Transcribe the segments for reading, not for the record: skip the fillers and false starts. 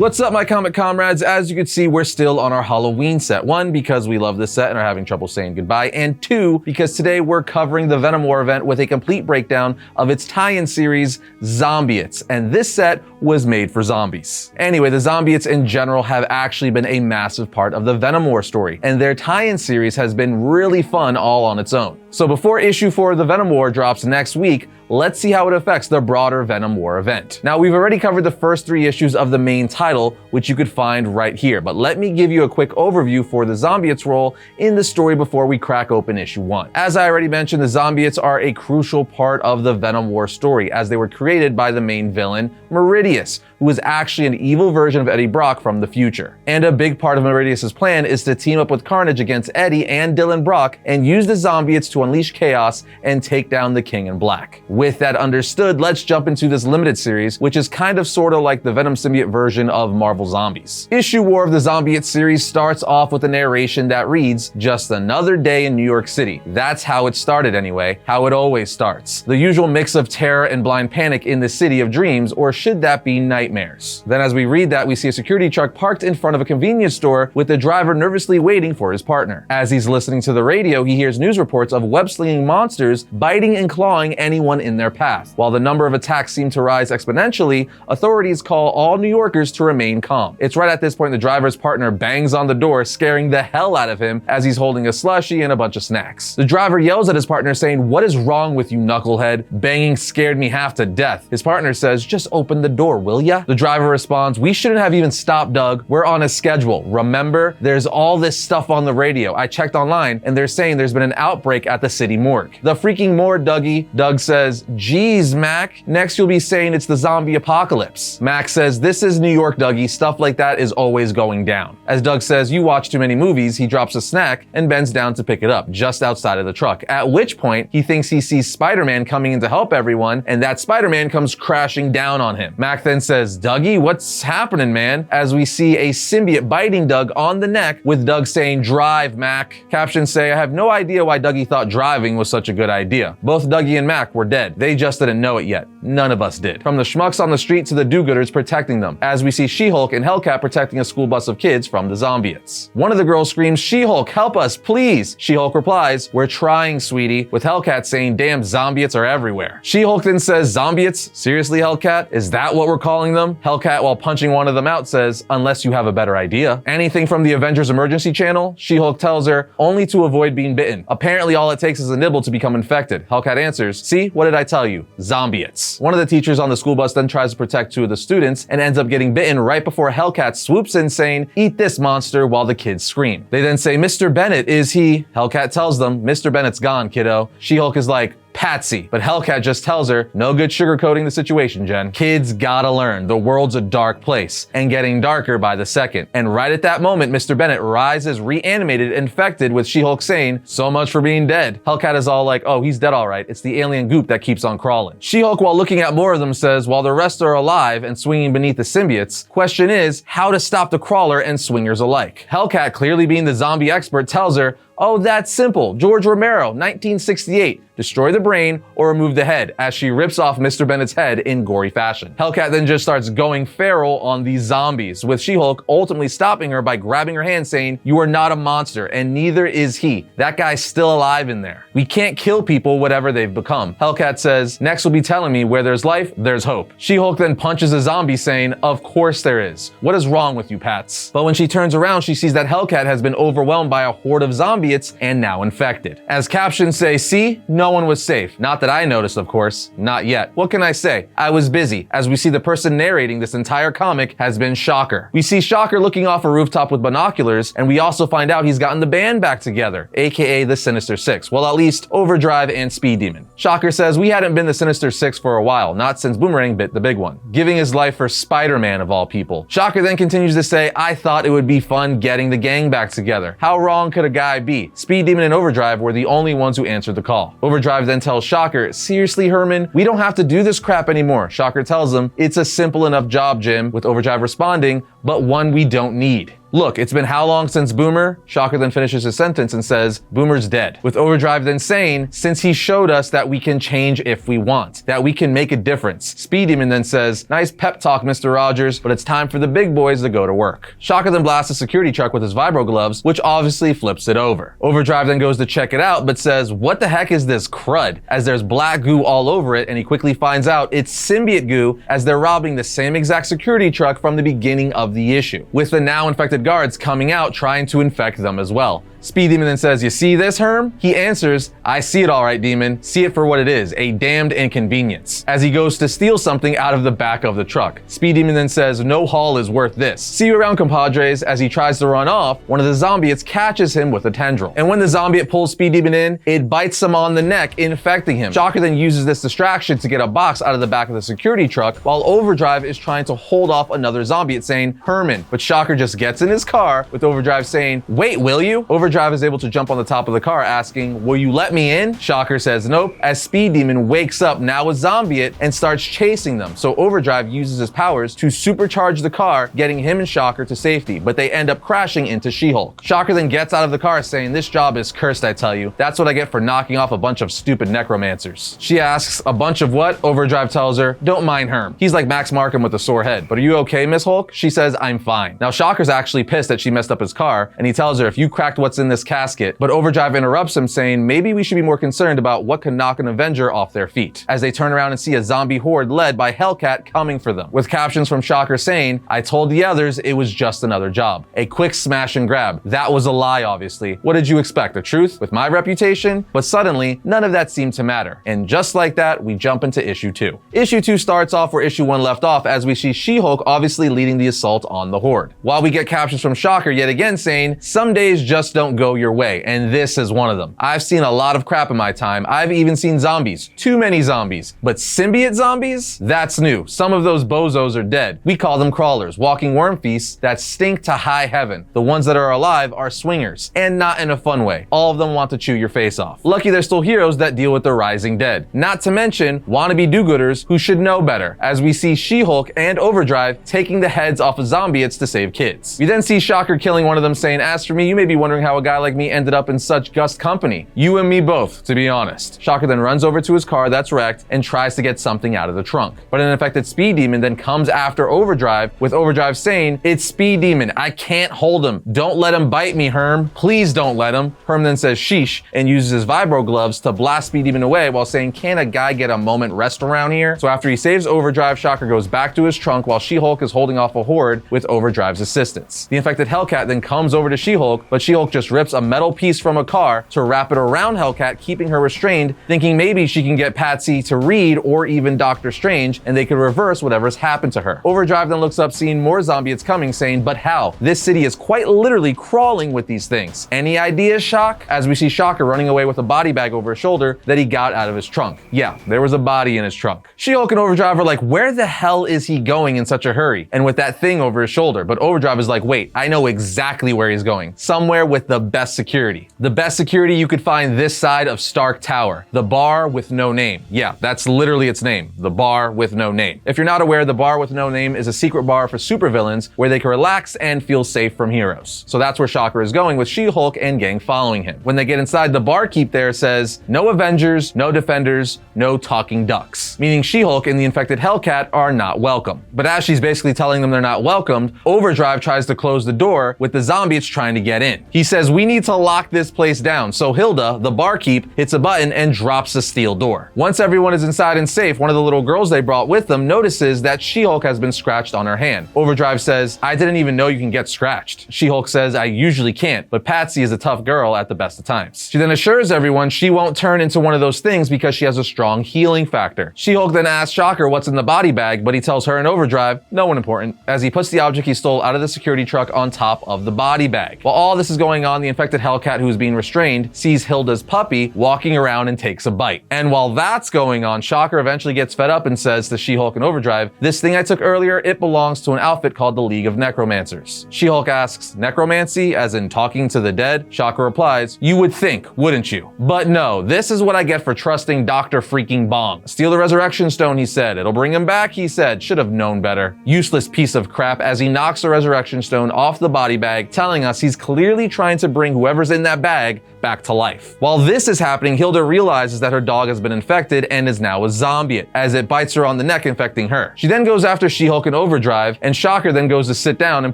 What's up, my comic comrades? As you can see, we're still on our Halloween set. One, because we love this set and are having trouble saying goodbye, and two, because today we're covering the Venom War event with a complete breakdown of its tie-in series, Zombiotes, and this set was made for zombies. Anyway, the Zombiotes in general have actually been a massive part of the Venom War story, and their tie-in series has been really fun all on its own. So before issue 4 of the Venom War drops next week, let's see how it affects the broader Venom War event. Now, we've already covered the first 3 issues of the main title, which you could find right here, but let me give you a quick overview for the Zombiotes role in the story before we crack open issue 1. As I already mentioned, the Zombiotes are a crucial part of the Venom War story, as they were created by the main villain, Meridius, who is actually an evil version of Eddie Brock from the future. And a big part of Meridius' plan is to team up with Carnage against Eddie and Dylan Brock and use the Zombiotes to unleash chaos and take down the King in Black. With that understood, let's jump into this limited series, which is kind of sorta like the Venom symbiote version of Marvel Zombies. Issue 4 of the Zombiotes series starts off with a narration that reads, "Just another day in New York City." That's how it started anyway, how it always starts. The usual mix of terror and blind panic in the city of dreams, or should that be nightmares? Then as we read that, we see a security truck parked in front of a convenience store with the driver nervously waiting for his partner. As he's listening to the radio, he hears news reports of web-slinging monsters biting and clawing anyone in their path. While the number of attacks seem to rise exponentially, authorities call all New Yorkers to remain calm. It's right at this point the driver's partner bangs on the door, scaring the hell out of him as he's holding a slushie and a bunch of snacks. The driver yells at his partner saying, "What is wrong with you, knucklehead? Banging scared me half to death." His partner says, "Just open the door, will ya?" The driver responds, "We shouldn't have even stopped, Doug. We're on a schedule. Remember? There's all this stuff on the radio. I checked online and they're saying there's been an outbreak at the city morgue." "The freaking morgue, Dougie." Doug says, "Geez, Mac. Next you'll be saying it's the zombie apocalypse." Mac says, "This is New York, Dougie. Stuff like that is always going down." As Doug says, "You watch too many movies," he drops a snack and bends down to pick it up just outside of the truck, at which point he thinks he sees Spider-Man coming in to help everyone, and that Spider-Man comes crashing down on him. Mac then says, "Dougie, what's happening, man?" As we see a symbiote biting Doug on the neck, with Doug saying, "Drive, Mac." Captions say, "I have no idea why Dougie thought driving was such a good idea. Both Dougie and Mac were dead. They just didn't know it yet. None of us did." From the schmucks on the street to the do-gooders protecting them, as we see She-Hulk and Hellcat protecting a school bus of kids from the Zombiotes. One of the girls screams, "She-Hulk, help us, please." She-Hulk replies, "We're trying, sweetie," with Hellcat saying, "Damn, Zombiotes are everywhere." She-Hulk then says, "Zombiotes? Seriously, Hellcat? Is that what we're calling them?" Hellcat, while punching one of them out, says, "Unless you have a better idea." Anything from the Avengers Emergency Channel? She-Hulk tells her, "Only to avoid being bitten. Apparently all it takes is a nibble to become infected." Hellcat answers, "See, what did I tell you? Zombiotes." One of the teachers on the school bus then tries to protect 2 of the students and ends up getting bitten right before Hellcat swoops in saying, "Eat this, monster," while the kids scream. They then say, "Mr. Bennett, is he?" Hellcat tells them, "Mr. Bennett's gone, kiddo." She-Hulk is like, "Patsy," but Hellcat just tells her, "No good sugarcoating the situation, Jen. Kids gotta learn. The world's a dark place, and getting darker by the second." And right at that moment, Mr. Bennett rises reanimated, infected, with She-Hulk saying, "So much for being dead." Hellcat is all like, "Oh, he's dead all right. It's the alien goop that keeps on crawling." She-Hulk, while looking at more of them, says, "While the rest are alive and swinging beneath the symbiotes, question is how to stop the crawler and swingers alike." Hellcat, clearly being the zombie expert, tells her, "Oh, that's simple. George Romero, 1968. Destroy the brain or remove the head," as she rips off Mr. Bennett's head in gory fashion. Hellcat then just starts going feral on these zombies, with She-Hulk ultimately stopping her by grabbing her hand saying, "You are not a monster, and neither is he. That guy's still alive in there. We can't kill people whatever they've become." Hellcat says, "Next will be telling me where there's life, there's hope." She-Hulk then punches a zombie saying, "Of course there is. What is wrong with you, Pats?" But when she turns around, she sees that Hellcat has been overwhelmed by a horde of Zombiotes and now infected. As captions say, "See? No one was safe. Not that I noticed, of course. Not yet. What can I say? I was busy." As we see the person narrating this entire comic has been Shocker. We see Shocker looking off a rooftop with binoculars, and we also find out he's gotten the band back together, aka the Sinister Six. Well, at least Overdrive and Speed Demon. Shocker says, "We hadn't been the Sinister Six for a while, not since Boomerang bit the big one," giving his life for Spider-Man of all people. Shocker then continues to say, "I thought it would be fun getting the gang back together. How wrong could a guy be? Speed Demon and Overdrive were the only ones who answered the call." Overdrive then tells Shocker, "Seriously, Herman? We don't have to do this crap anymore." Shocker tells him, "It's a simple enough job, Jim," with Overdrive responding, "But one we don't need." Look, it's been how long since Boomer? Shocker then finishes his sentence and says, Boomer's dead. With Overdrive then saying, since he showed us that we can change if we want, that we can make a difference. Speed Demon then says, nice pep talk, Mr. Rogers, but it's time for the big boys to go to work. Shocker then blasts a security truck with his vibro gloves, which obviously flips it over. Overdrive then goes to check it out, but says, what the heck is this crud? As there's black goo all over it, and he quickly finds out it's symbiote goo as they're robbing the same exact security truck from the beginning of the issue, with the now infected guards coming out trying to infect them as well. Speed Demon then says, you see this, Herm? He answers, I see it all right, Demon. See it for what it is, a damned inconvenience. As he goes to steal something out of the back of the truck. Speed Demon then says, no haul is worth this. See you around, compadres. As he tries to run off, one of the Zombiotes catches him with a tendril. And when the Zombiote pulls Speed Demon in, it bites him on the neck, infecting him. Shocker then uses this distraction to get a box out of the back of the security truck, while Overdrive is trying to hold off another Zombiote saying, Herman. But Shocker just gets in his car, with Overdrive saying, wait, will you? Overdrive is able to jump on the top of the car asking, will you let me in? Shocker says nope, as Speed Demon wakes up now a Zombiote and starts chasing them. So Overdrive uses his powers to supercharge the car, getting him and Shocker to safety, but they end up crashing into She-Hulk. Shocker then gets out of the car saying, this job is cursed, I tell you. That's what I get for knocking off a bunch of stupid necromancers. She asks, a bunch of what? Overdrive tells her, don't mind Herm. He's like Max Markham with a sore head. But are you okay, Miss Hulk? She says, I'm fine. Now Shocker's actually pissed that she messed up his car, and he tells her, if you cracked what's in this casket, but Overdrive interrupts him saying, maybe we should be more concerned about what can knock an Avenger off their feet, as they turn around and see a zombie horde led by Hellcat coming for them, with captions from Shocker saying, I told the others it was just another job. A quick smash and grab. That was a lie, obviously. What did you expect, the truth? With my reputation? But suddenly, none of that seemed to matter. And just like that, we jump into issue 2. Issue 2 starts off where issue 1 left off, as we see She-Hulk obviously leading the assault on the horde, while we get captions from Shocker yet again saying, some days just don't go your way, and this is one of them. I've seen a lot of crap in my time. I've even seen zombies. Too many zombies. But symbiote zombies? That's new. Some of those bozos are dead. We call them crawlers, walking worm feasts that stink to high heaven. The ones that are alive are swingers, and not in a fun way. All of them want to chew your face off. Lucky they're still heroes that deal with the rising dead. Not to mention wannabe do-gooders who should know better, as we see She-Hulk and Overdrive taking the heads off of Zombiotes to save kids. We then see Shocker killing one of them saying, as for me, you may be wondering how a guy like me ended up in such gust company. You and me both, to be honest. Shocker then runs over to his car that's wrecked and tries to get something out of the trunk. But an infected Speed Demon then comes after Overdrive, with Overdrive saying, it's Speed Demon, I can't hold him. Don't let him bite me, Herm. Please don't let him. Herm then says sheesh and uses his vibro gloves to blast Speed Demon away while saying, can a guy get a moment rest around here? So after he saves Overdrive, Shocker goes back to his trunk while She-Hulk is holding off a horde with Overdrive's assistance. The infected Hellcat then comes over to She-Hulk, but She-Hulk just rips a metal piece from a car to wrap it around Hellcat, keeping her restrained, thinking maybe she can get Patsy to Reed or even Doctor Strange, and they could reverse whatever's happened to her. Overdrive then looks up, seeing more Zombiotes coming, saying, but how? This city is quite literally crawling with these things. Any ideas, Shock? As we see Shocker running away with a body bag over his shoulder that he got out of his trunk. Yeah, there was a body in his trunk. She-Hulk and Overdrive are like, where the hell is he going in such a hurry? And with that thing over his shoulder. But Overdrive is like, wait, I know exactly where he's going. Somewhere with the best security. The best security you could find this side of Stark Tower. The Bar with No Name. Yeah, that's literally its name. The Bar with No Name. If you're not aware, the Bar with No Name is a secret bar for supervillains where they can relax and feel safe from heroes. So that's where Shocker is going, with She-Hulk and gang following him. When they get inside, the barkeep there says, no Avengers, no Defenders, no talking ducks. Meaning She-Hulk and the infected Hellcat are not welcome. But as she's basically telling them they're not welcomed, Overdrive tries to close the door with the Zombiotes trying to get in. He says, we need to lock this place down. So Hilda, the barkeep, hits a button and drops the steel door. Once everyone is inside and safe, one of the little girls they brought with them notices that She-Hulk has been scratched on her hand. Overdrive says, I didn't even know you can get scratched. She-Hulk says, I usually can't, but Patsy is a tough girl at the best of times. She then assures everyone she won't turn into one of those things because she has a strong healing factor. She-Hulk then asks Shocker what's in the body bag, but he tells her in Overdrive, no one important, as he puts the object he stole out of the security truck on top of the body bag. While all this is going on, the infected Hellcat who is being restrained sees Hilda's puppy walking around and takes a bite. And while that's going on, Shocker eventually gets fed up and says to She-Hulk and Overdrive, "This thing I took earlier, it belongs to an outfit called the League of Necromancers." She-Hulk asks, "Necromancy, as in talking to the dead?" Shocker replies, "You would think, wouldn't you?" But no, this is what I get for trusting Dr. freaking Bong. "Steal the Resurrection Stone," he said. "It'll bring him back," he said. Should have known better. Useless piece of crap, as he knocks the Resurrection Stone off the body bag, telling us he's clearly trying to bring whoever's in that bag back to life. While this is happening, Hilda realizes that her dog has been infected and is now a Zombiote, as it bites her on the neck, infecting her. She then goes after She-Hulk and Overdrive, and Shocker then goes to sit down and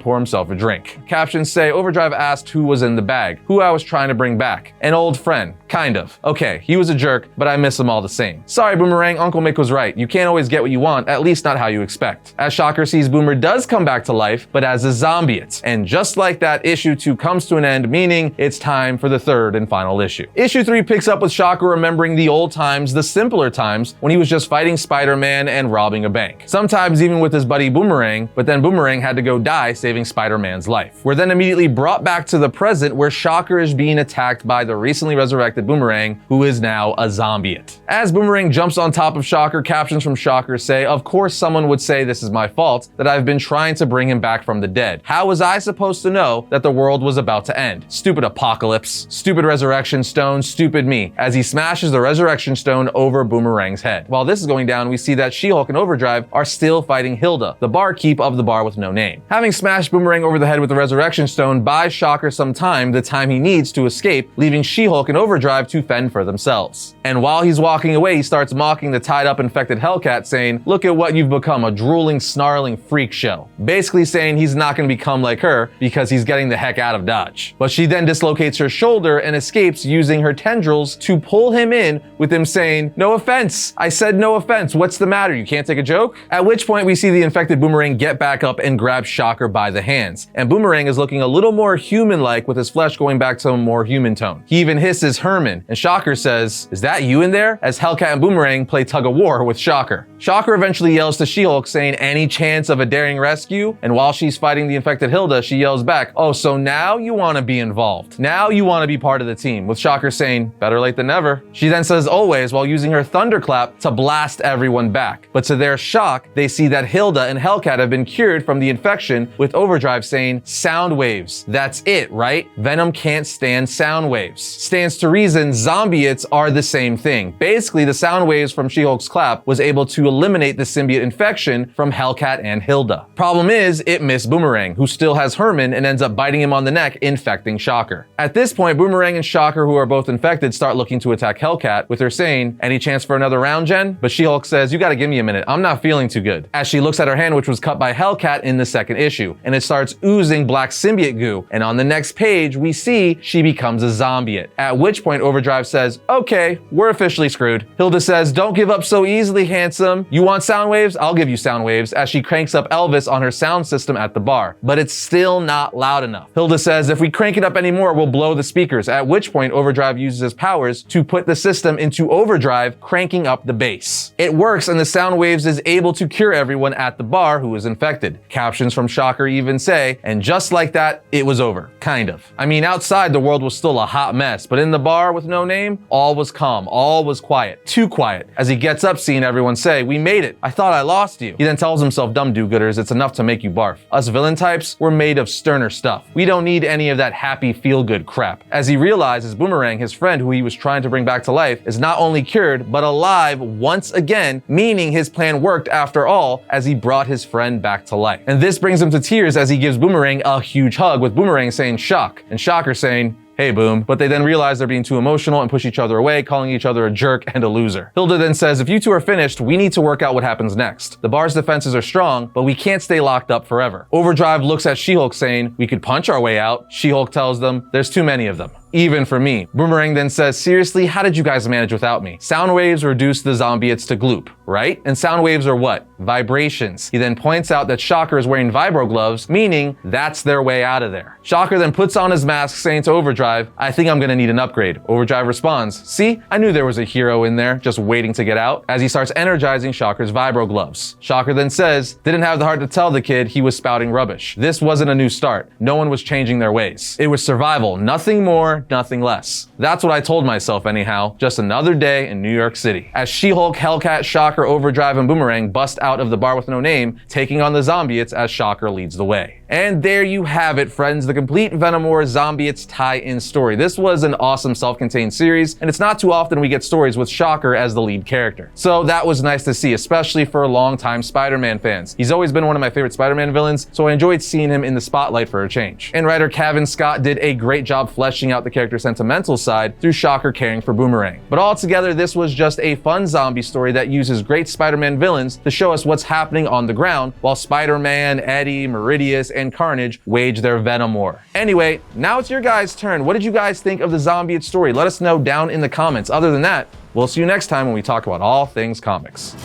pour himself a drink. Captions say, Overdrive asked who was in the bag, who I was trying to bring back. An old friend. Kind of. Okay, he was a jerk, but I miss him all the same. Sorry, Boomerang, Uncle Mick was right. You can't always get what you want, at least not how you expect. As Shocker sees Boomer does come back to life, but as a Zombiote. And just like that, issue 2 comes to an end, meaning it's time for the third and final issue. Issue 3 picks up with Shocker remembering the old times, the simpler times, when he was just fighting Spider-Man and robbing a bank. Sometimes even with his buddy Boomerang, but then Boomerang had to go die saving Spider-Man's life. We're then immediately brought back to the present where Shocker is being attacked by the recently resurrected Boomerang, who is now a Zombiote. As Boomerang jumps on top of Shocker, captions from Shocker say, "Of course someone would say this is my fault, that I've been trying to bring him back from the dead. How was I supposed to know that the world was about to end? Stupid apocalypse. Stupid Resurrection Stone. Stupid me," as he smashes the Resurrection Stone over Boomerang's head. While this is going down, we see that She-Hulk and Overdrive are still fighting Hilda, the barkeep of the bar with no name. Having smashed Boomerang over the head with the Resurrection Stone buys Shocker some time, the time he needs to escape, leaving She-Hulk and Overdrive to fend for themselves. And while he's walking away, he starts mocking the tied-up infected Hellcat, saying, "Look at what you've become, a drooling, snarling freak show." Basically saying he's not going to become like her because he's getting the heck out of Dodge. But she then dislocates her shoulder and escapes using her tendrils to pull him in, with him saying, "No offense. I said no offense. What's the matter? You can't take a joke?" At which point we see the infected Boomerang get back up and grab Shocker by the hands. And Boomerang is looking a little more human-like, with his flesh going back to a more human tone. He even hisses Herman, and Shocker says, "Is that you in there?" as Hellcat and Boomerang play tug-of-war with Shocker. Shocker eventually yells to She-Hulk, saying, "Any chance of a daring rescue?" And while she's fighting the infected Hilda, she yells back, "Oh, so now you want to be involved. Now you want to be part of the team," with Shocker saying, "Better late than never." She then says always, while using her thunderclap to blast everyone back. But to their shock, they see that Hilda and Hellcat have been cured from the infection, with Overdrive saying, "Sound waves. That's it, right? Venom can't stand sound waves." Stands to reason Zombiotes are the same thing. Basically, the sound waves from She-Hulk's clap was able to eliminate the symbiote infection from Hellcat and Hilda. Problem is, it missed Boomerang, who still has Herman and ends up biting him on the neck, infecting Shocker. At this point, Boomerang and Shocker, who are both infected, start looking to attack Hellcat, with her saying, "Any chance for another round, Jen?" But She-Hulk says, "You gotta give me a minute. I'm not feeling too good," as she looks at her hand, which was cut by Hellcat in the second issue, and it starts oozing black symbiote goo. And on the next page, we see she becomes a Zombiote. At which point, Overdrive says, "Okay, we're officially screwed." Hilda says, "Don't give up so easily, handsome. You want sound waves? I'll give you sound waves," as she cranks up Elvis on her sound system at the bar. But it's still not loud enough. Hilda says, "If we crank it up anymore, we'll blow the speakers," at which point Overdrive uses his powers to put the system into overdrive, cranking up the bass. It works, and the sound waves is able to cure everyone at the bar who is infected. Captions from Shocker even say, "And just like that, it was over." Kind of. I mean, outside the world was still a hot mess, but in the bar with no name, all was calm, all was quiet. Too quiet. As he gets up seeing everyone say, "We made it. I thought I lost you." He then tells himself, "Dumb do-gooders, it's enough to make you barf. Us villain types, we're made of sterner stuff. We don't need any of that happy feel-good crap." As he realizes Boomerang, his friend who he was trying to bring back to life, is not only cured, but alive once again, meaning his plan worked after all, as he brought his friend back to life. And this brings him to tears as he gives Boomerang a huge hug, with Boomerang saying "shock," and Shocker saying, "Hey, Boom." But they then realize they're being too emotional and push each other away, calling each other a jerk and a loser. Hilda then says, "If you two are finished, we need to work out what happens next. The bar's defenses are strong, but we can't stay locked up forever." Overdrive looks at She-Hulk saying, "We could punch our way out." She-Hulk tells them, "There's too many of them." even for me. Boomerang then says, seriously, how did you guys manage without me? Sound waves reduce the Zombiotes to gloop, right? And sound waves are what? Vibrations. He then points out that Shocker is wearing vibro gloves, meaning that's their way out of there. Shocker then puts on his mask, saying to Overdrive, I think I'm gonna need an upgrade. Overdrive responds, see, I knew there was a hero in there just waiting to get out, as he starts energizing Shocker's vibro gloves. Shocker then says, didn't have the heart to tell the kid he was spouting rubbish. This wasn't a new start. No one was changing their ways. It was survival, nothing more, nothing less. That's what I told myself anyhow, just another day in New York City. As She-Hulk, Hellcat, Shocker, Overdrive, and Boomerang bust out of the bar with no name, taking on the Zombiotes as Shocker leads the way. And there you have it, friends, the complete Venom War Zombiotes tie-in story. This was an awesome self-contained series, and it's not too often we get stories with Shocker as the lead character. So that was nice to see, especially for longtime Spider-Man fans. He's always been one of my favorite Spider-Man villains, so I enjoyed seeing him in the spotlight for a change. And writer Cavan Scott did a great job fleshing out the character's sentimental side through Shocker caring for Boomerang. But altogether, this was just a fun zombie story that uses great Spider-Man villains to show us what's happening on the ground, while Spider-Man, Eddie, Meridius, and Carnage wage their Venom War. Anyway, now it's your guys' turn. What did you guys think of the Zombiotes story? Let us know down in the comments. Other than that, we'll see you next time when we talk about all things comics.